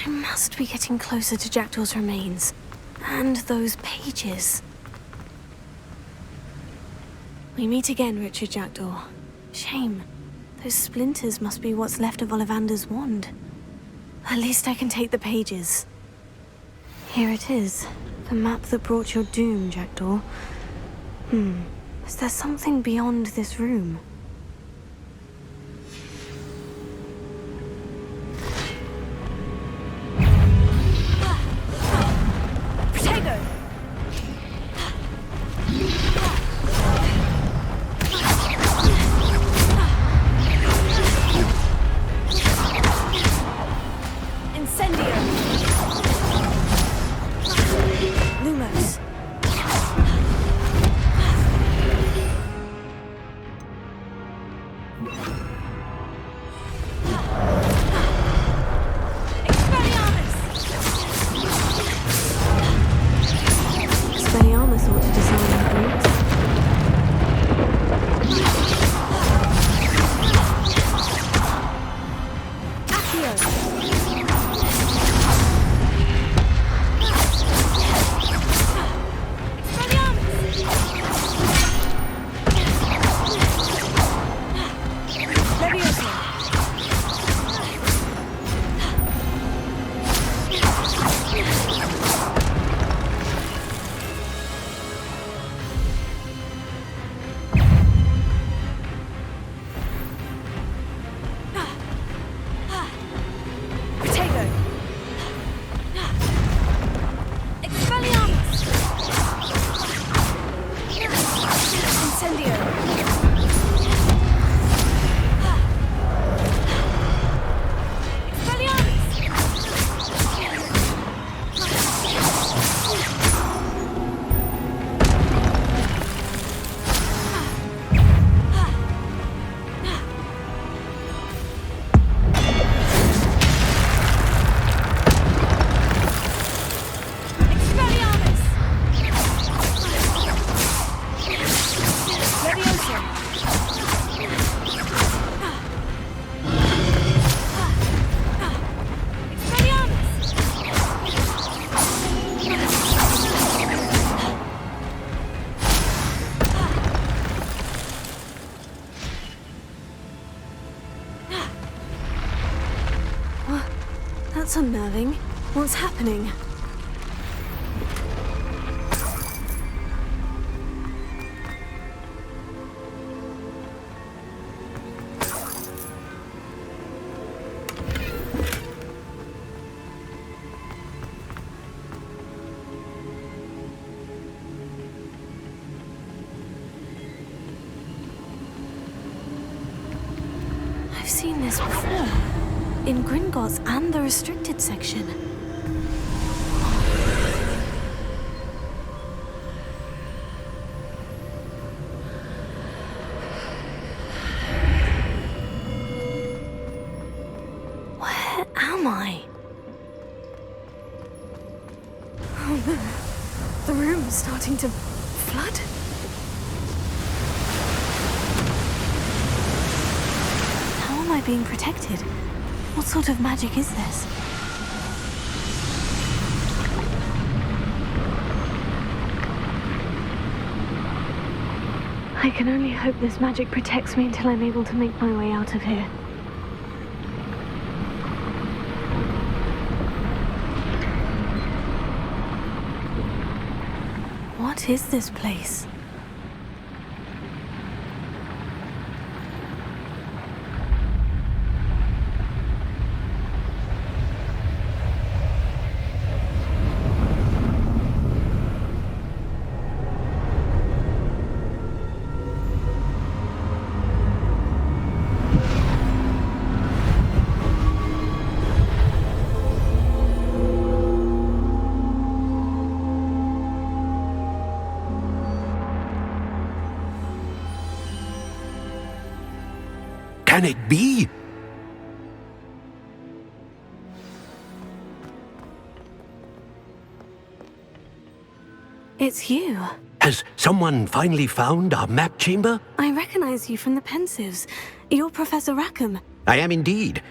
I must be getting closer to Jackdaw's remains. And those pages. We meet again, Richard Jackdaw. Shame. Those splinters must be what's left of Ollivander's wand. At least I can take the pages. Here it is. The map that brought your doom, Jackdaw. Is there something beyond this room? That's unnerving. What's happening? I've seen this before. In Gringotts and the restricted section. Where am I? Oh no. The room's starting to flood. How am I being protected? What sort of magic is this? I can only hope this magic protects me until I'm able to make my way out of here. What is this place? Can it be? It's you. Has someone finally found our map chamber? I recognize you from the Pensives. You're Professor Rackham. I am indeed.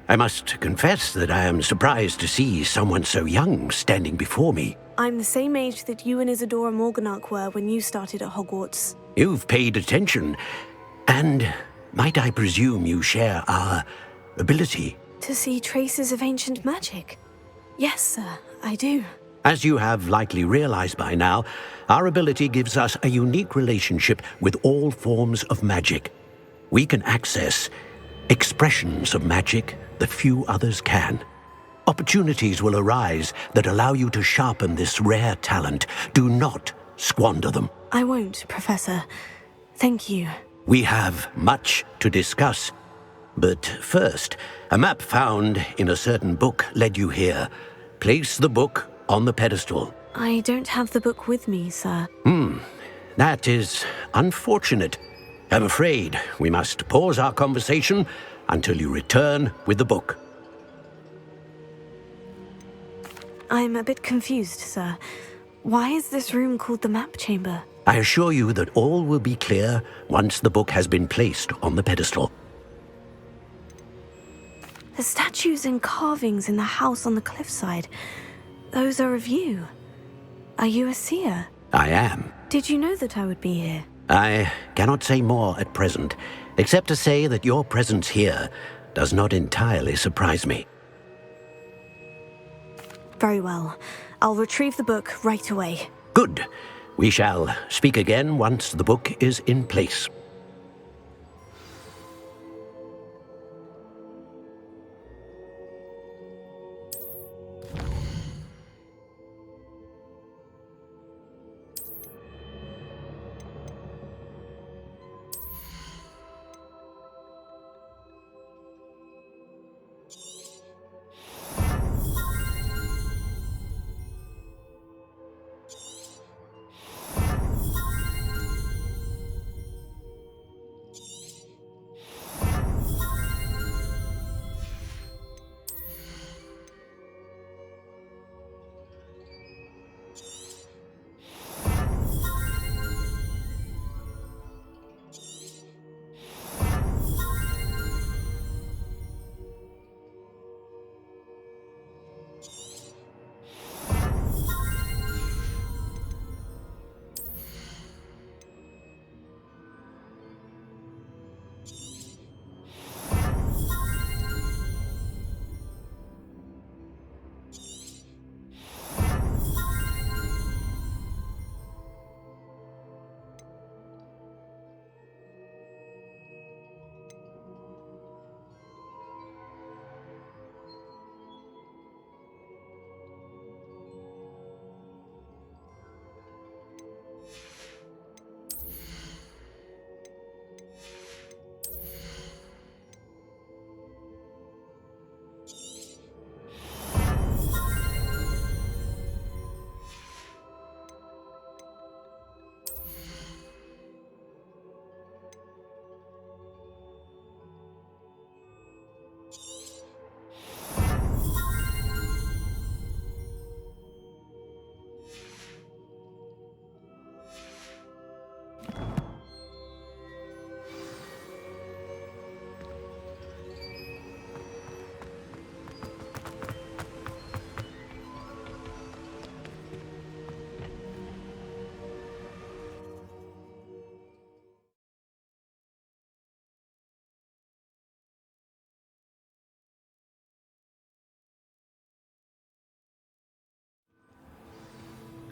I must confess that I am surprised to see someone so young standing before me. I'm the same age that you and Isadora Morganach were when you started at Hogwarts. You've paid attention, and might I presume you share our ability? To see traces of ancient magic? Yes, sir, I do. As you have likely realized by now, our ability gives us a unique relationship with all forms of magic. We can access expressions of magic that few others can. Opportunities will arise that allow you to sharpen this rare talent. Do not squander them. I won't, Professor. Thank you. We have much to discuss. But first, a map found in a certain book led you here. Place the book on the pedestal. I don't have the book with me, sir. That is unfortunate. I'm afraid we must pause our conversation until you return with the book. I'm a bit confused, sir. Why is this room called the map chamber? I assure you that all will be clear once the book has been placed on the pedestal. The statues and carvings in the house on the cliffside, those are of you. Are you a seer? I am. Did you know that I would be here? I cannot say more at present, except to say that your presence here does not entirely surprise me. Very well. I'll retrieve the book right away. Good. We shall speak again once the book is in place.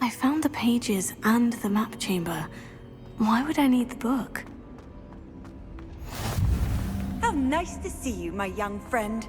I found the pages and the map chamber. Why would I need the book? How nice to see you, my young friend.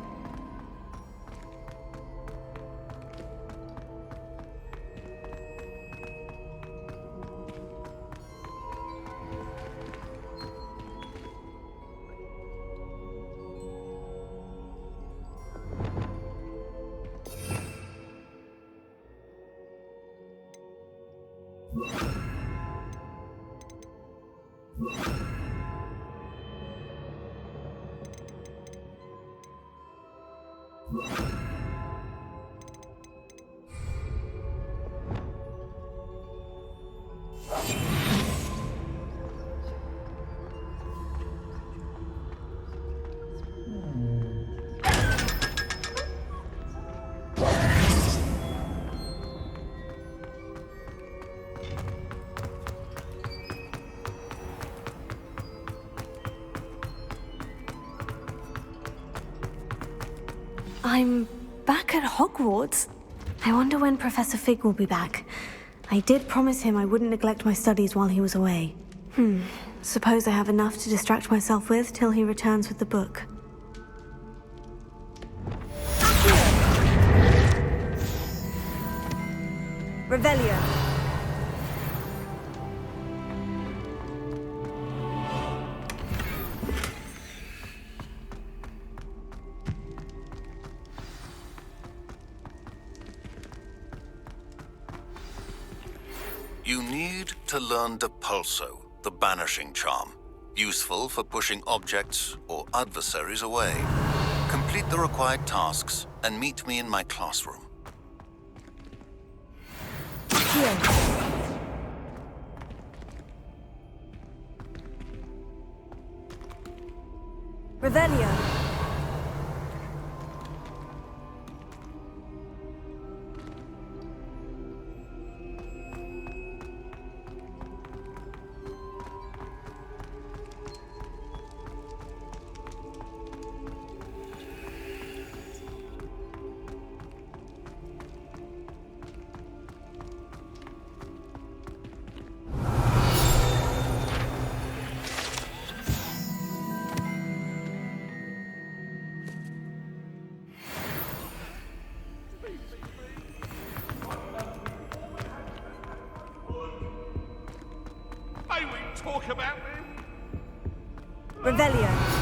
I'm back at Hogwarts. I wonder when Professor Fig will be back. I did promise him I wouldn't neglect my studies while he was away. Suppose I have enough to distract myself with till he returns with the book. Revelio. You need to learn Depulso, the banishing charm, useful for pushing objects or adversaries away. Complete the required tasks and meet me in my classroom. Here. Revelio. May we talk about them? Revelio.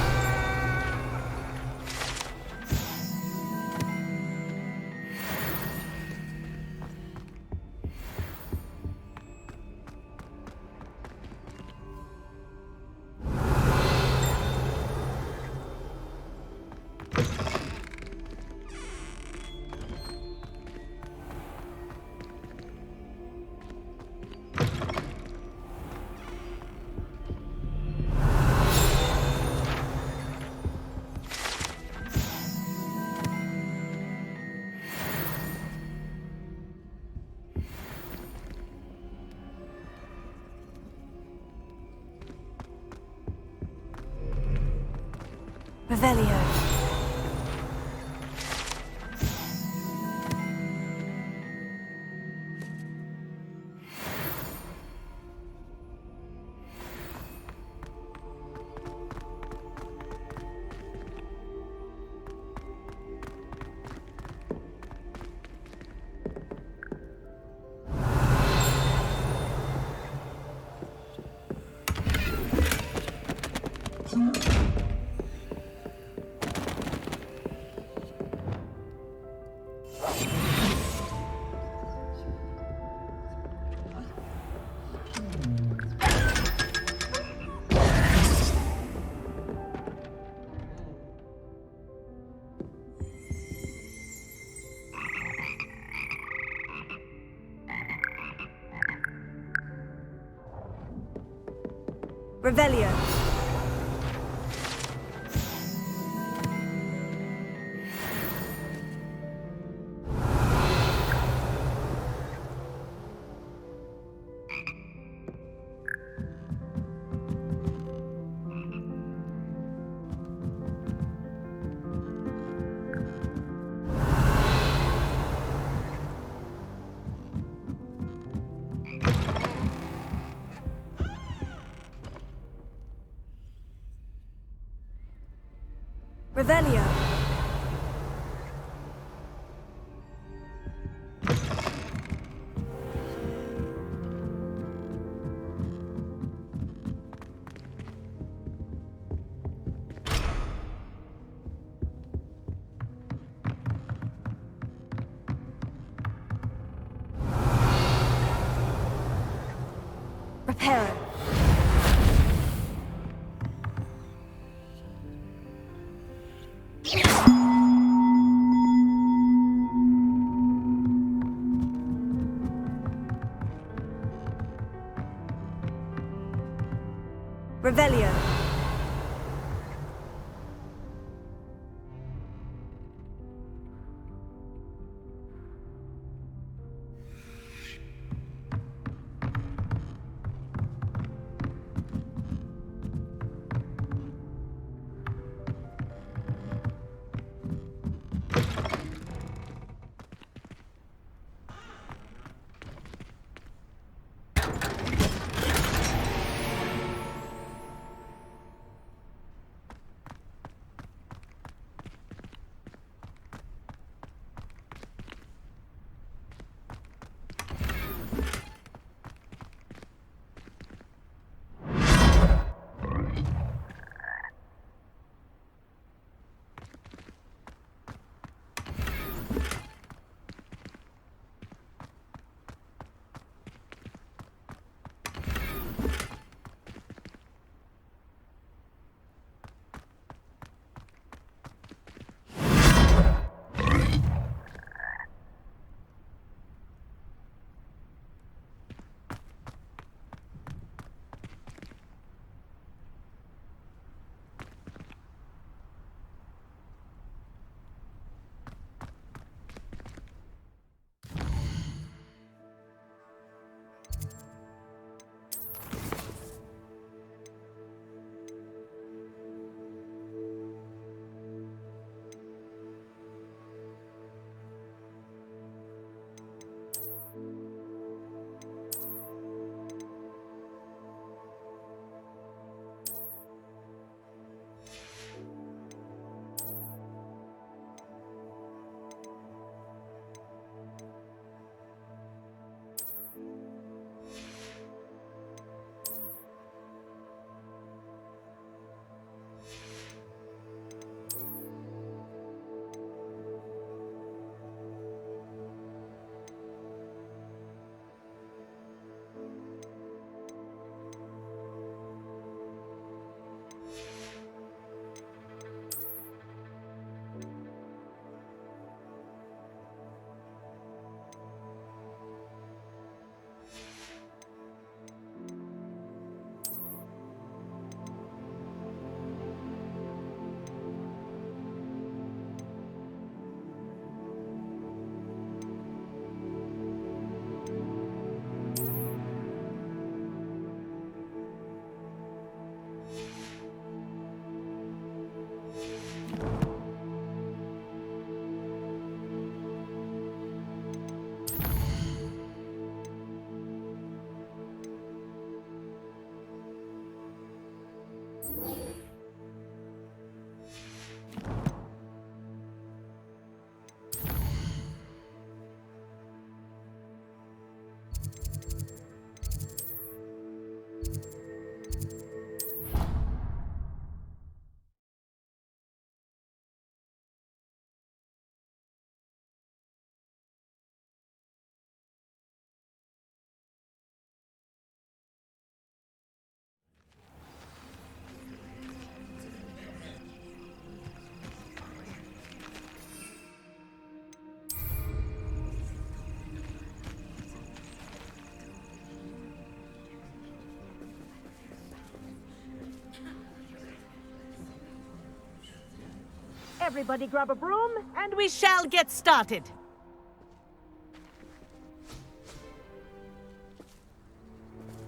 Revelio. Revelio. Revelio. Reparo. Revelio. Everybody grab a broom, and we shall get started.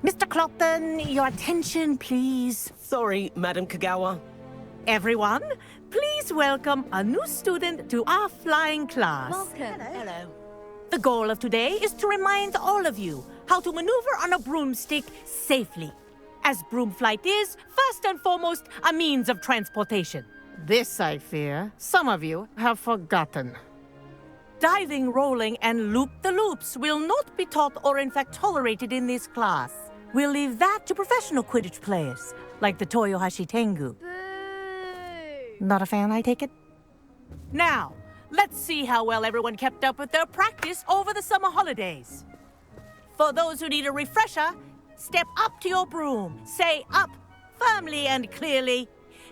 Mr. Clopton, your attention, please. Sorry, Madam Kagawa. Everyone, please welcome a new student to our flying class. Welcome. Hello. The goal of today is to remind all of you how to maneuver on a broomstick safely, as broom flight is, first and foremost, a means of transportation. This, I fear, some of you have forgotten. Diving, rolling, and loop-the-loops will not be taught or in fact tolerated in this class. We'll leave that to professional Quidditch players, like the Toyohashi Tengu. Boo! Not a fan, I take it? Now, let's see how well everyone kept up with their practice over the summer holidays. For those who need a refresher, step up to your broom, say up firmly and clearly,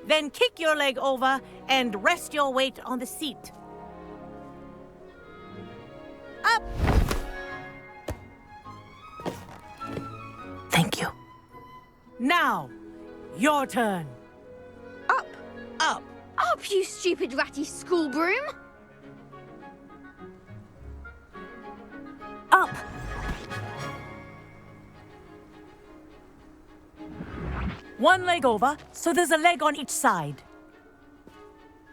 then kick your leg over and rest your weight on the seat. Up! Thank you. Now, your turn. Up! Up! Up, you stupid ratty school broom! Up! One leg over, so there's a leg on each side.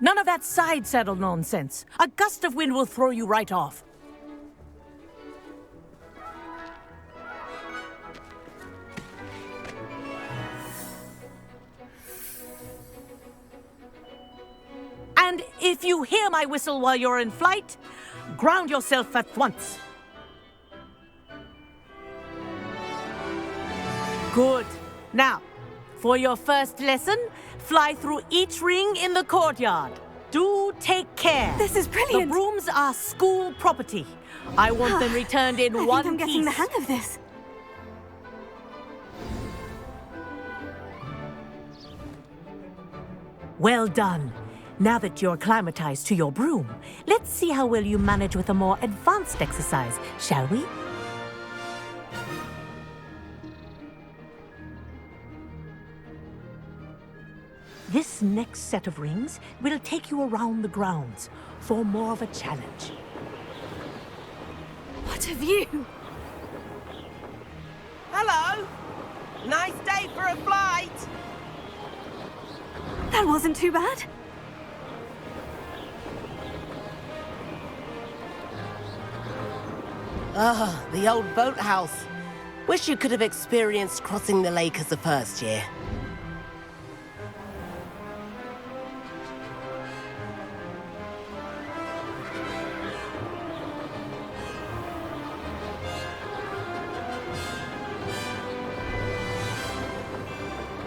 None of that side saddle nonsense. A gust of wind will throw you right off. And if you hear my whistle while you're in flight, ground yourself at once. Good. Now, for your first lesson, fly through each ring in the courtyard. Do take care. This is brilliant. The brooms are school property. I want them returned in I one think I'm getting the piece. hang of this. Well done. Now that you're acclimatized to your broom, let's see how well you manage with a more advanced exercise, shall we? This next set of rings will take you around the grounds for more of a challenge. What a view! Hello! Nice day for a flight! That wasn't too bad. Ah, the old boathouse. Wish you could have experienced crossing the lake as a first year.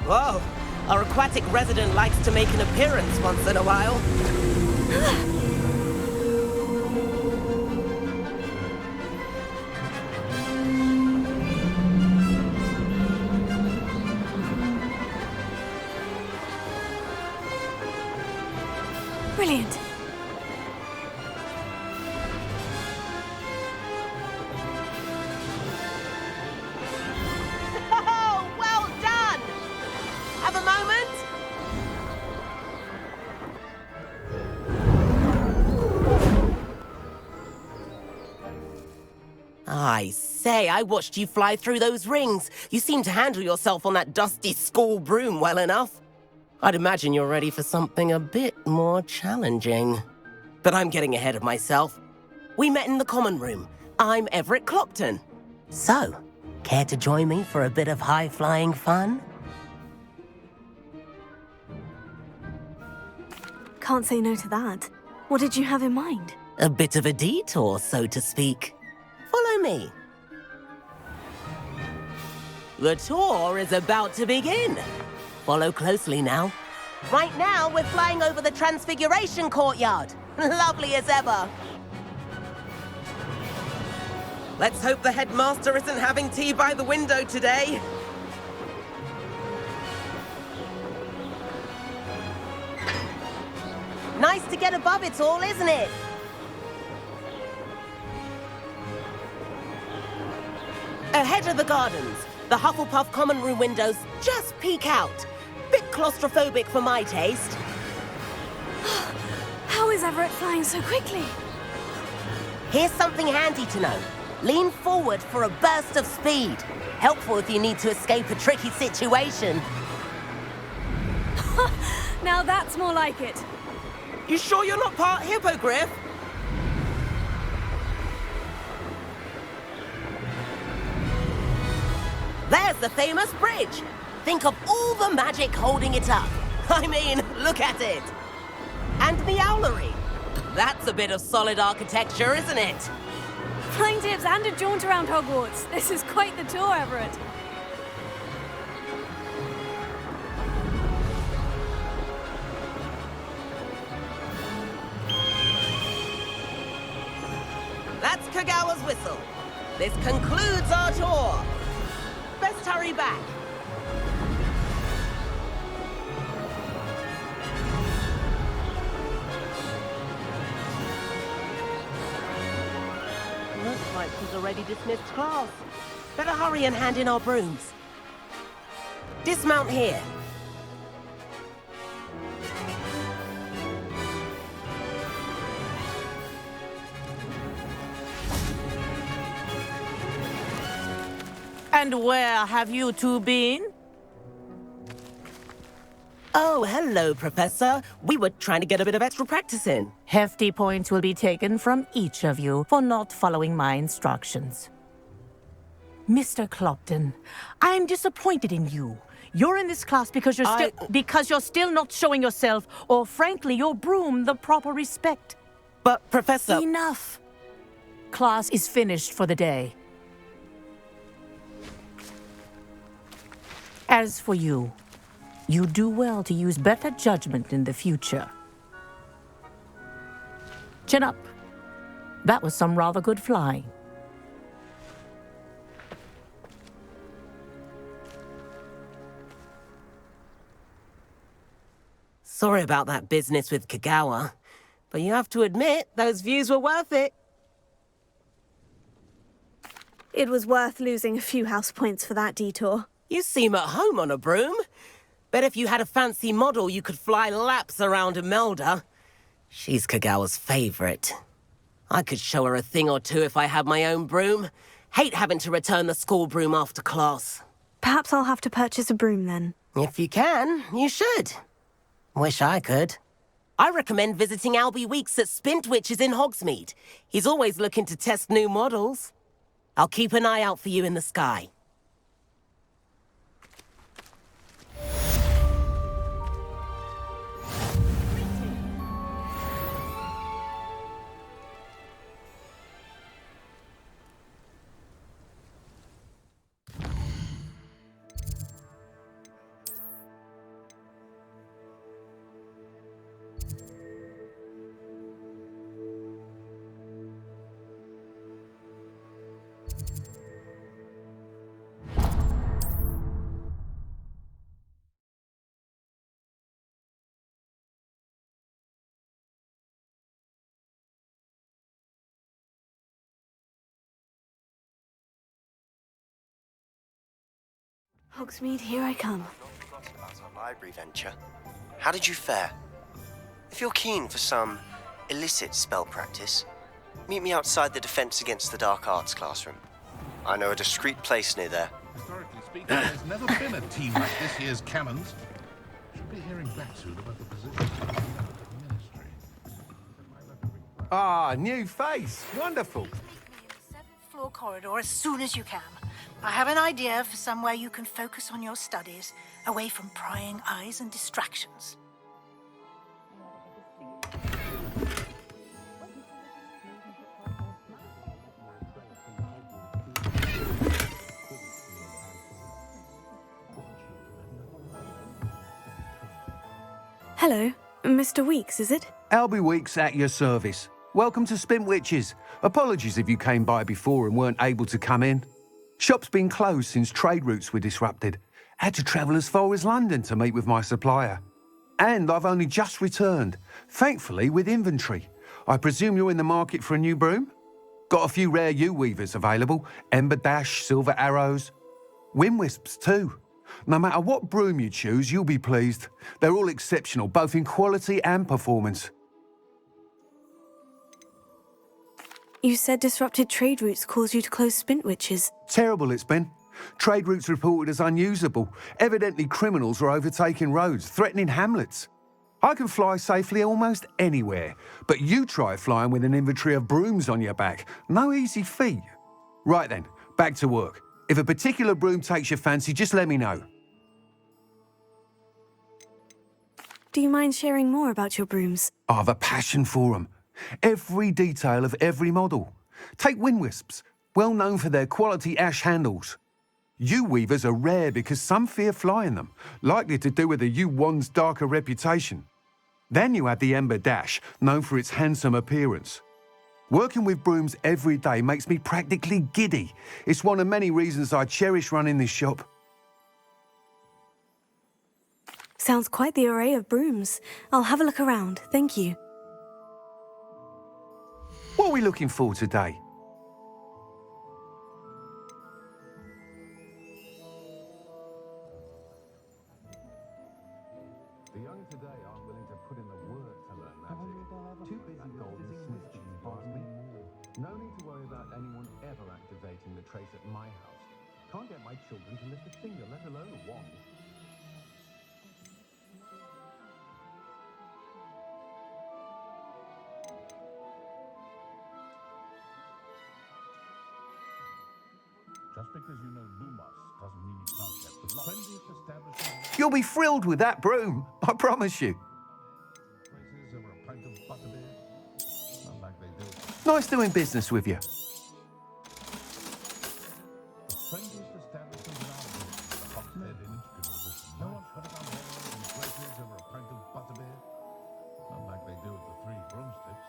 Whoa! Our aquatic resident likes to make an appearance once in a while. Brilliant. Oh, well done! Have a moment? I say, I watched you fly through those rings. You seem to handle yourself on that dusty school broom well enough. I'd imagine you're ready for something a bit more challenging. But I'm getting ahead of myself. We met in the common room. I'm Everett Clopton. So, care to join me for a bit of high-flying fun? Can't say no to that. What did you have in mind? A bit of a detour, so to speak. Follow me. The tour is about to begin. Follow closely now. Right now, we're flying over the Transfiguration Courtyard. Lovely as ever. Let's hope the headmaster isn't having tea by the window today. Nice to get above it all, isn't it? Ahead of the gardens, the Hufflepuff common room windows just peek out. Bit claustrophobic for my taste. How is Everett flying so quickly? Here's something handy to know. Lean forward for a burst of speed. Helpful if you need to escape a tricky situation. Now that's more like it. You sure you're not part hippogriff? There's the famous bridge. Think of all the magic holding it up. I mean, look at it. And the owlery. That's a bit of solid architecture, isn't it? Flying tips and a jaunt around Hogwarts. This is quite the tour, Everett. That's Kagawa's whistle. This concludes our tour. Best hurry back. Looks like she's already dismissed class. Better hurry and hand in our brooms. Dismount here. And where have you two been? Oh, hello, Professor. We were trying to get a bit of extra practice in. Hefty points will be taken from each of you for not following my instructions. Mr. Clopton, I'm disappointed in you. You're in this class because you're still not showing yourself, or frankly, your broom, the proper respect. But, Professor... Enough. Class is finished for the day. As for you, you do well to use better judgment in the future. Chin up. That was some rather good flying. Sorry about that business with Kagawa, but you have to admit, those views were worth it. It was worth losing a few house points for that detour. You seem at home on a broom. Bet if you had a fancy model, you could fly laps around Imelda. She's Kagawa's favorite. I could show her a thing or two if I had my own broom. Hate having to return the school broom after class. Perhaps I'll have to purchase a broom then. If you can, you should. Wish I could. I recommend visiting Albie Weeks at Spintwitches in Hogsmeade. He's always looking to test new models. I'll keep an eye out for you in the sky. Hogsmeade, here I come. About our library venture. How did you fare? If you're keen for some illicit spell practice, meet me outside the Defense Against the Dark Arts classroom. I know a discreet place near there. Historically speaking, there's never been a team like this year's Cannons. Should be hearing back soon about the position of the ministry. Ah, new face. Wonderful. Meet me in the 7th floor corridor as soon as you can. I have an idea for somewhere you can focus on your studies, away from prying eyes and distractions. Hello, Mr. Weeks, is it? Albie Weeks at your service. Welcome to Spintwitches. Apologies if you came by before and weren't able to come in. Shop's been closed since trade routes were disrupted. Had to travel as far as London to meet with my supplier. And I've only just returned, thankfully with inventory. I presume you're in the market for a new broom? Got a few rare U-weavers available. Ember Dash, Silver Arrows. Wind-wisps too. No matter what broom you choose, you'll be pleased. They're all exceptional, both in quality and performance. You said disrupted trade routes caused you to close Spintwitches. Terrible it's been. Trade routes reported as unusable. Evidently criminals were overtaking roads, threatening hamlets. I can fly safely almost anywhere, but you try flying with an inventory of brooms on your back. No easy feat. Right then, back to work. If a particular broom takes your fancy, just let me know. Do you mind sharing more about your brooms? I have a passion for them. Every detail of every model. Take Wind-wisps, well known for their quality ash handles. U-weavers are rare because some fear flying them, likely to do with the U-wand's darker reputation. Then you have the Ember Dash, known for its handsome appearance. Working with brooms every day makes me practically giddy. It's one of many reasons I cherish running this shop. Sounds quite the array of brooms. I'll have a look around, thank you. What are we looking for today? The young today aren't willing to put in the work to learn magic. Too busy golden snitching past me. No need to worry about anyone ever activating the trace at my house. Can't get my children to lift a finger, let alone a wand. Just because you know Lumos doesn't mean you can't get the friendliest establishment. You'll be thrilled with that broom, I promise you. Races over a pint of butterbeer. Not like they do. Nice doing business with you. The friendliest establishment in our village, the Hogwarts Inn, can resist no one putting on airs and races over a pint of butterbeer. Not like they do at the Three Broomsticks.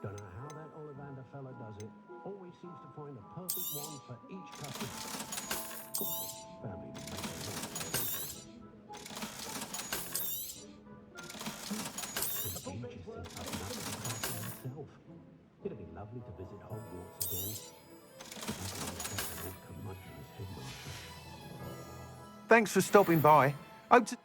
Don't know how that Ollivander fella does it. Always seems to find the perfect one for each customer. Of course, family makes it ages since I've been up to the castle myself. It'd be lovely to visit Hogwarts again. Thanks for stopping by.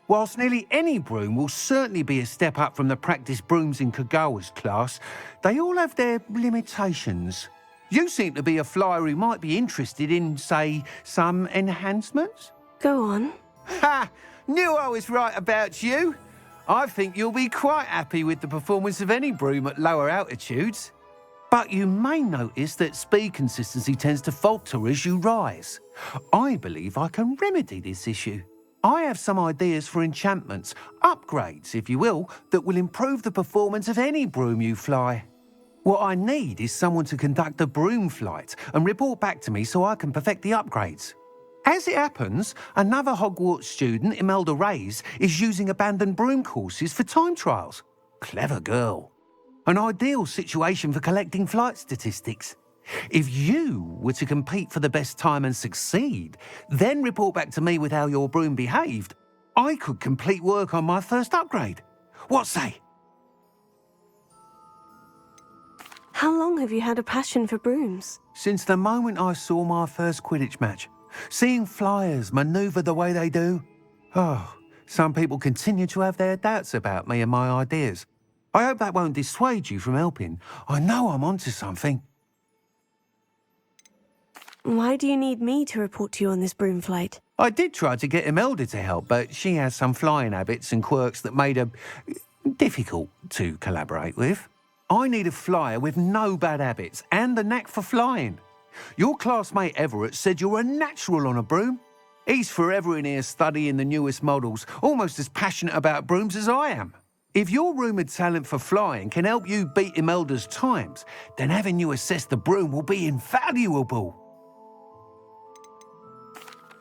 Whilst nearly any broom will certainly be a step up from the practice brooms in Kagawa's class, they all have their limitations. You seem to be a flyer who might be interested in, say, some enhancements? Go on. Ha! Knew I was right about you. I think you'll be quite happy with the performance of any broom at lower altitudes. But you may notice that speed consistency tends to falter as you rise. I believe I can remedy this issue. I have some ideas for enchantments, upgrades, if you will, that will improve the performance of any broom you fly. What I need is someone to conduct a broom flight and report back to me so I can perfect the upgrades. As it happens, another Hogwarts student, Imelda Reyes, is using abandoned broom courses for time trials. Clever girl. An ideal situation for collecting flight statistics. If you were to compete for the best time and succeed, then report back to me with how your broom behaved, I could complete work on my first upgrade. What say? How long have you had a passion for brooms? Since the moment I saw my first Quidditch match. Seeing flyers manoeuvre the way they do. Oh, some people continue to have their doubts about me and my ideas. I hope that won't dissuade you from helping. I know I'm onto something. Why do you need me to report to you on this broom flight? I did try to get Imelda to help, but she has some flying habits and quirks that made her difficult to collaborate with. I need a flyer with no bad habits and the knack for flying. Your classmate Everett said you're a natural on a broom. He's forever in here studying the newest models, almost as passionate about brooms as I am. If your rumoured talent for flying can help you beat Imelda's times, then having you assess the broom will be invaluable.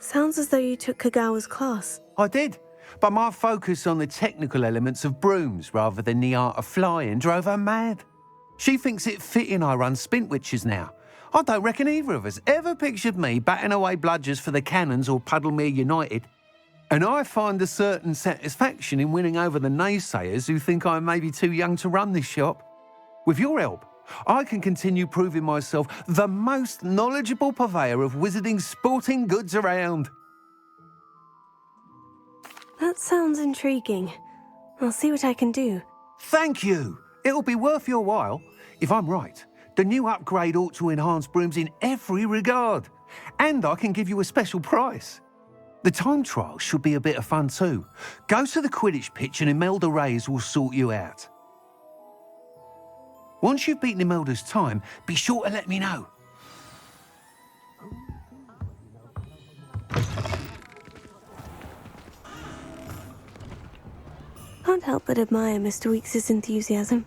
Sounds as though you took Kagawa's class. I did, but my focus on the technical elements of brooms rather than the art of flying drove her mad. She thinks it fitting I run Spintwitches now. I don't reckon either of us ever pictured me batting away bludgers for the Cannons or Puddlemere United. And I find a certain satisfaction in winning over the naysayers who think I may be too young to run this shop. With your help, I can continue proving myself the most knowledgeable purveyor of wizarding sporting goods around. That sounds intriguing. I'll see what I can do. Thank you. It'll be worth your while. If I'm right, the new upgrade ought to enhance brooms in every regard. And I can give you a special price. The time trial should be a bit of fun too. Go to the Quidditch pitch and Imelda Reyes will sort you out. Once you've beaten Imelda's time, be sure to let me know. Can't help but admire Mr. Weekes' enthusiasm.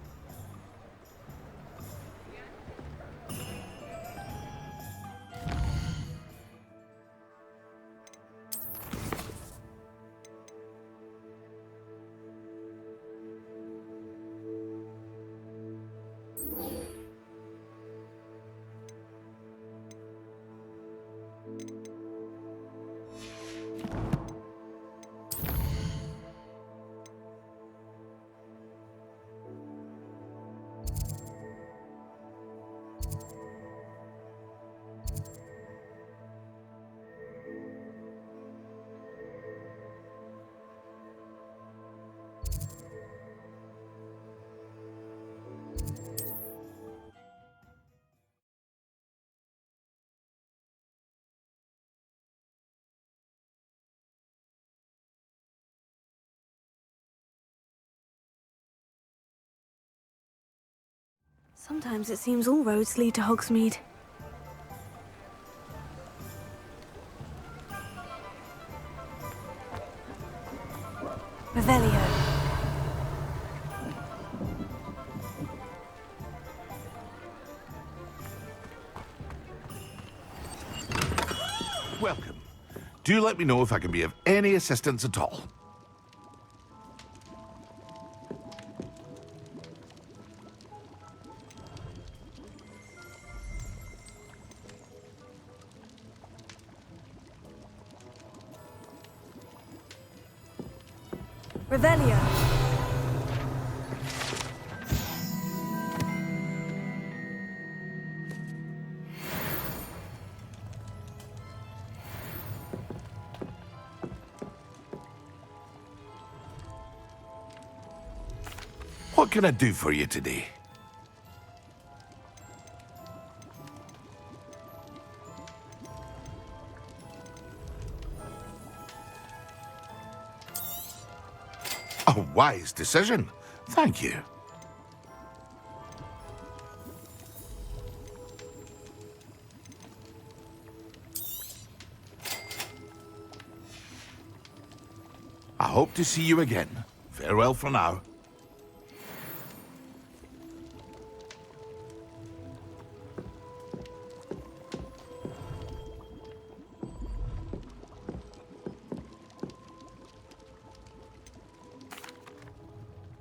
Sometimes it seems all roads lead to Hogsmeade. Revelio. Welcome. Do let me know if I can be of any assistance at all. Revelio. What can I do for you today? A wise decision. Thank you. I hope to see you again. Farewell for now.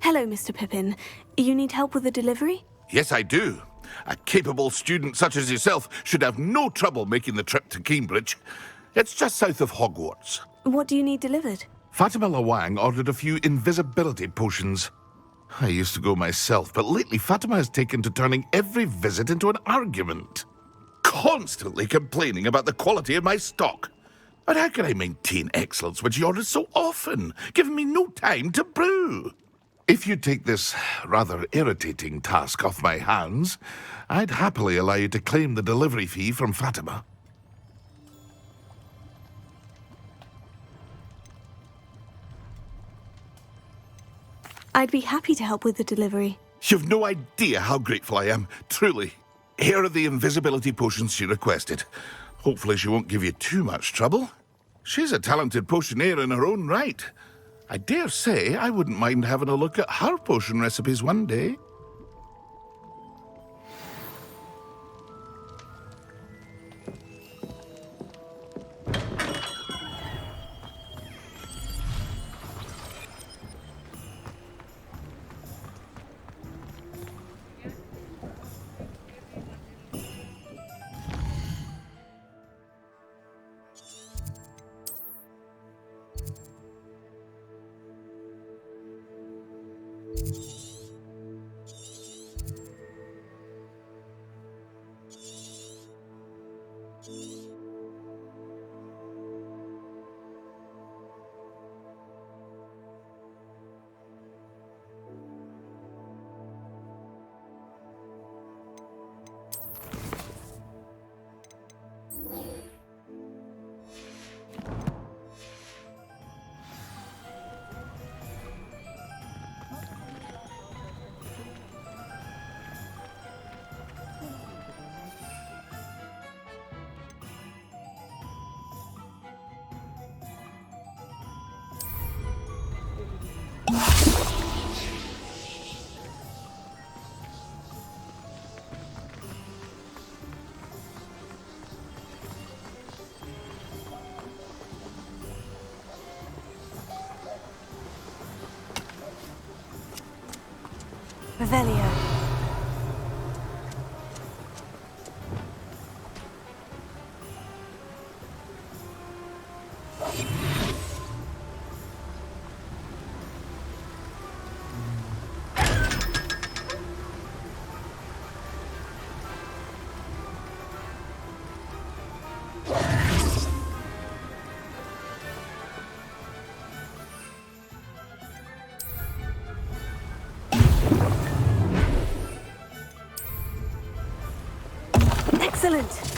Hello, Mr. Pippin. You need help with the delivery? Yes, I do. A capable student such as yourself should have no trouble making the trip to Cambridge. It's just south of Hogwarts. What do you need delivered? Fatima Lawang ordered a few invisibility potions. I used to go myself, but lately Fatima has taken to turning every visit into an argument. Constantly complaining about the quality of my stock. But how can I maintain excellence when she orders so often, giving me no time to brew? If you take this rather irritating task off my hands, I'd happily allow you to claim the delivery fee from Fatima. I'd be happy to help with the delivery. You've no idea how grateful I am, truly. Here are the invisibility potions she requested. Hopefully she won't give you too much trouble. She's a talented potioneer in her own right. I dare say I wouldn't mind having a look at her potion recipes one day. Revelio. Excellent!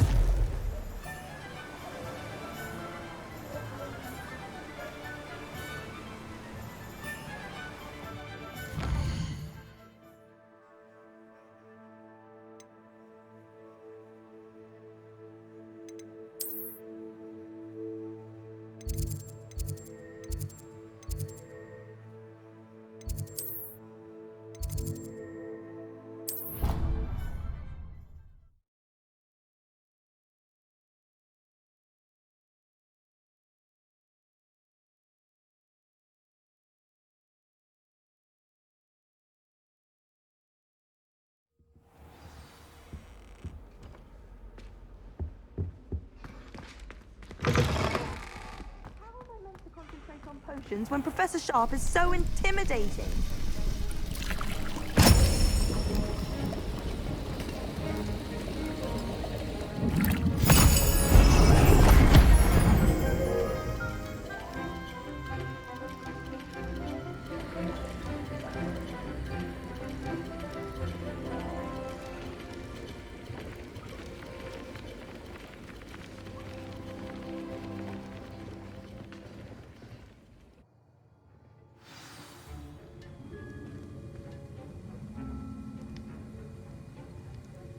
Potions when Professor Sharp is so intimidating.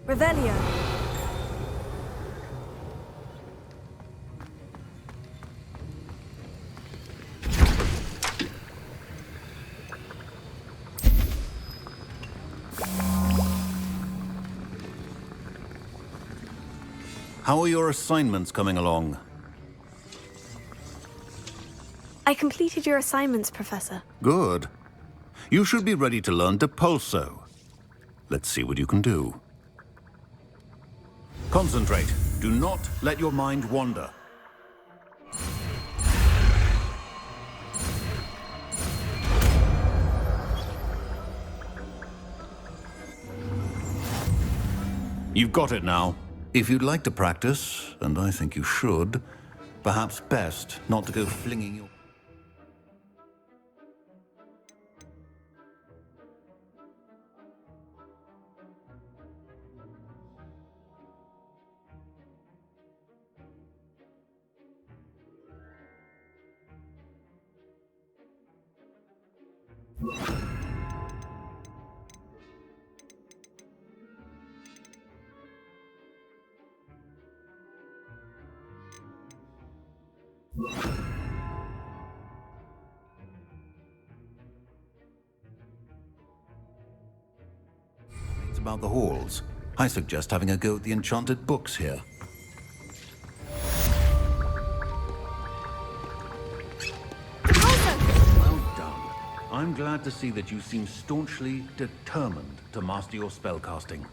Revelio. How are your assignments coming along? I completed your assignments, Professor. Good. You should be ready to learn Depulso. Let's see what you can do. Concentrate. Do not let your mind wander. You've got it now. If you'd like to practice, and I think you should, perhaps best not to go flinging your... About the halls. I suggest having a go at the enchanted books here. Well done. I'm glad to see that you seem staunchly determined to master your spellcasting.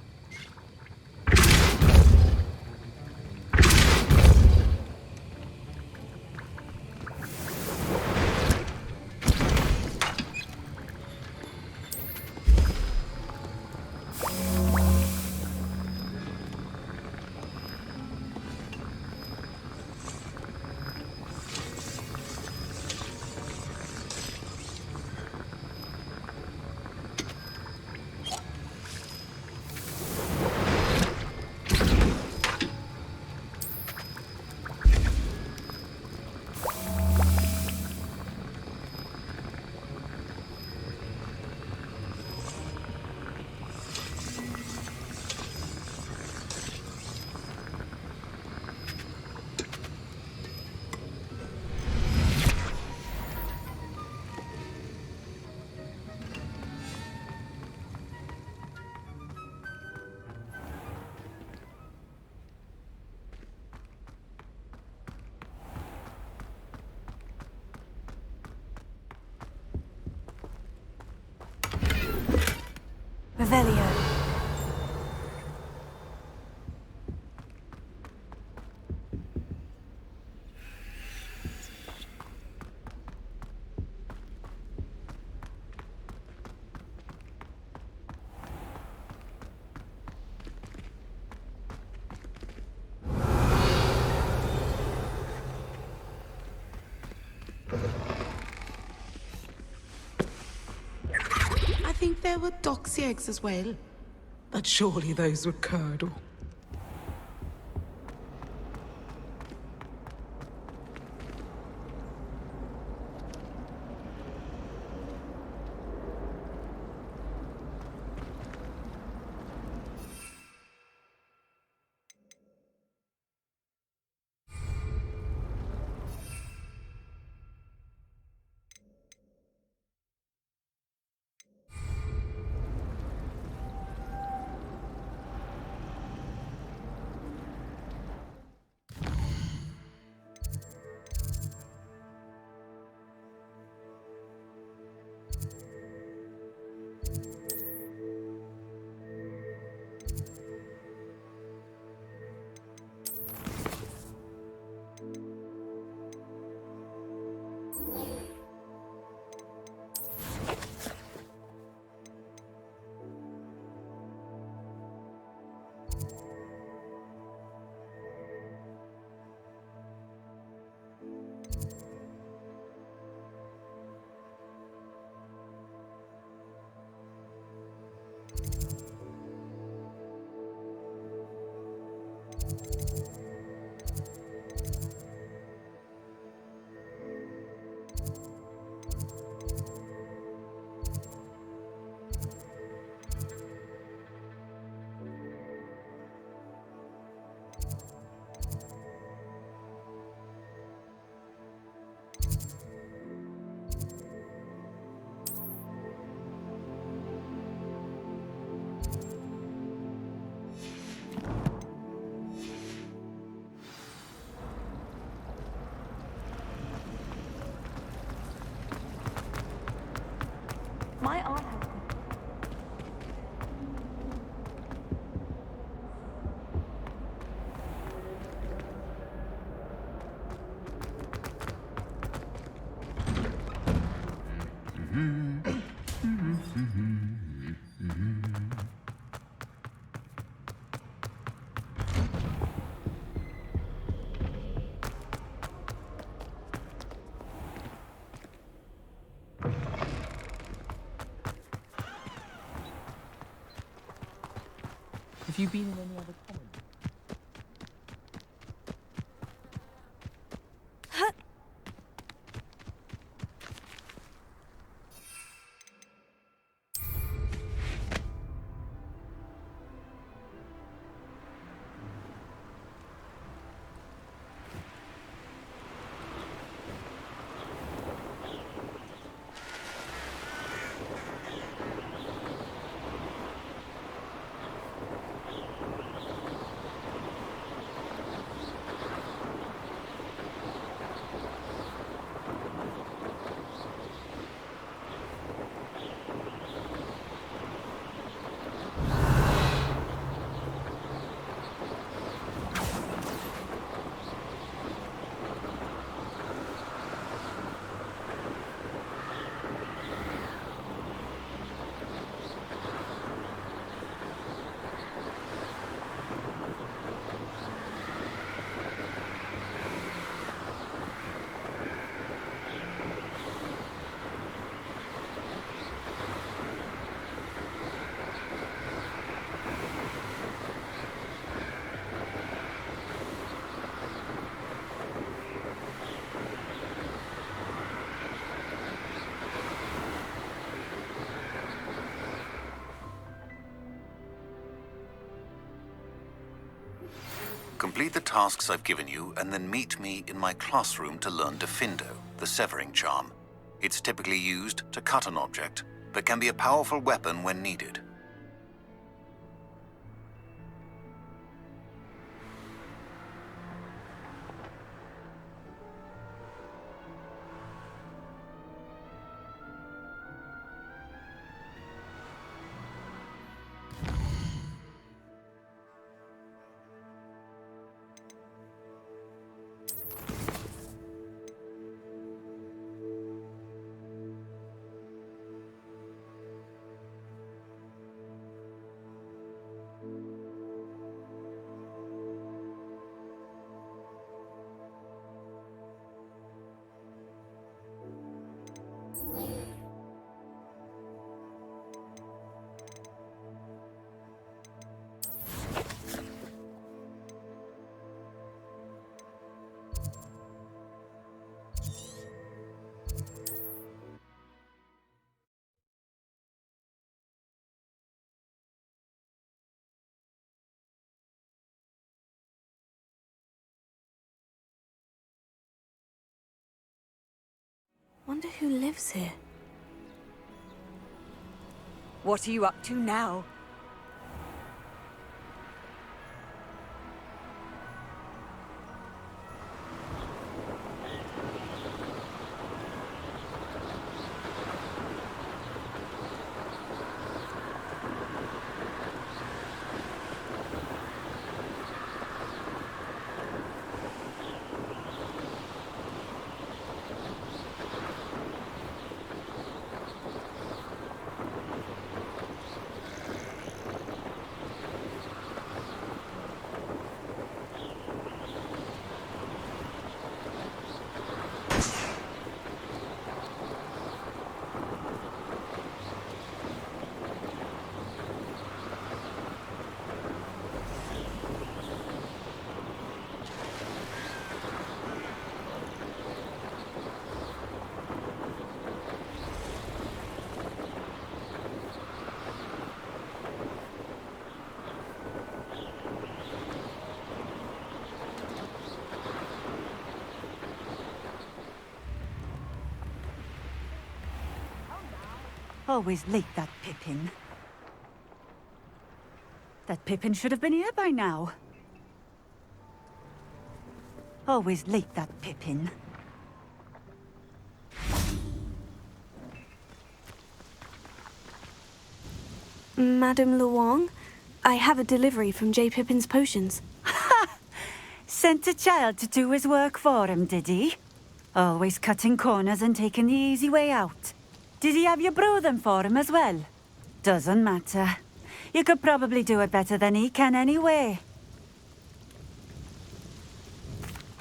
Revelio. I think there were doxy eggs as well. But surely those were curdle. My aunt has Have you been in any other common? Complete the tasks I've given you, and then meet me in my classroom to learn Defindo, the severing charm. It's typically used to cut an object, but can be a powerful weapon when needed. Wonder who lives here. What are you up to now? Always late, that Pippin. That Pippin should have been here by now. Always late, that Pippin. Madame Luong, I have a delivery from J. Pippin's potions. Ha! Sent a child to do his work for him, did he? Always cutting corners and taking the easy way out. Did he have you brew them for him as well? Doesn't matter. You could probably do it better than he can anyway.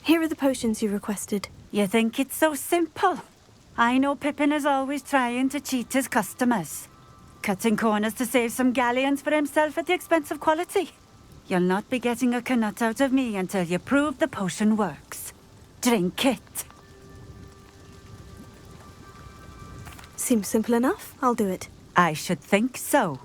Here are the potions you requested. You think it's so simple? I know Pippin is always trying to cheat his customers. Cutting corners to save some galleons for himself at the expense of quality. You'll not be getting a canut out of me until you prove the potion works. Drink it. Seems simple enough. I'll do it. I should think so.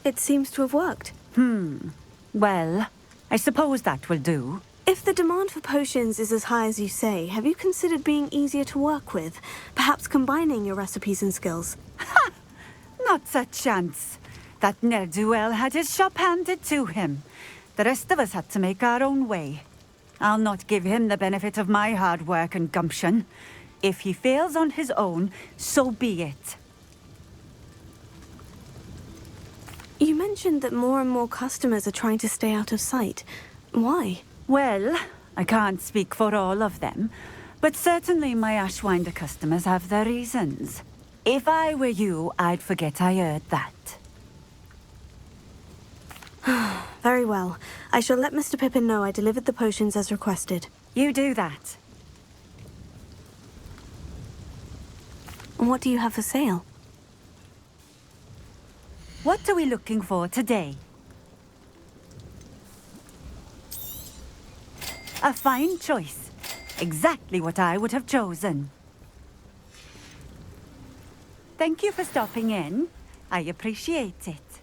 It seems to have worked. Well, I suppose that will do. If the demand for potions is as high as you say, have you considered being easier to work with? Perhaps combining your recipes and skills? Ha! Not a chance. That ne'er-do-well had his shop handed to him. The rest of us had to make our own way. I'll not give him the benefit of my hard work and gumption. If he fails on his own, so be it. You mentioned that more and more customers are trying to stay out of sight. Why? Well, I can't speak for all of them, but certainly my Ashwinder customers have their reasons. If I were you, I'd forget I heard that. Very well. I shall let Mr. Pippin know I delivered the potions as requested. You do that. What do you have for sale? What are we looking for today? A fine choice. Exactly what I would have chosen. Thank you for stopping in. I appreciate it.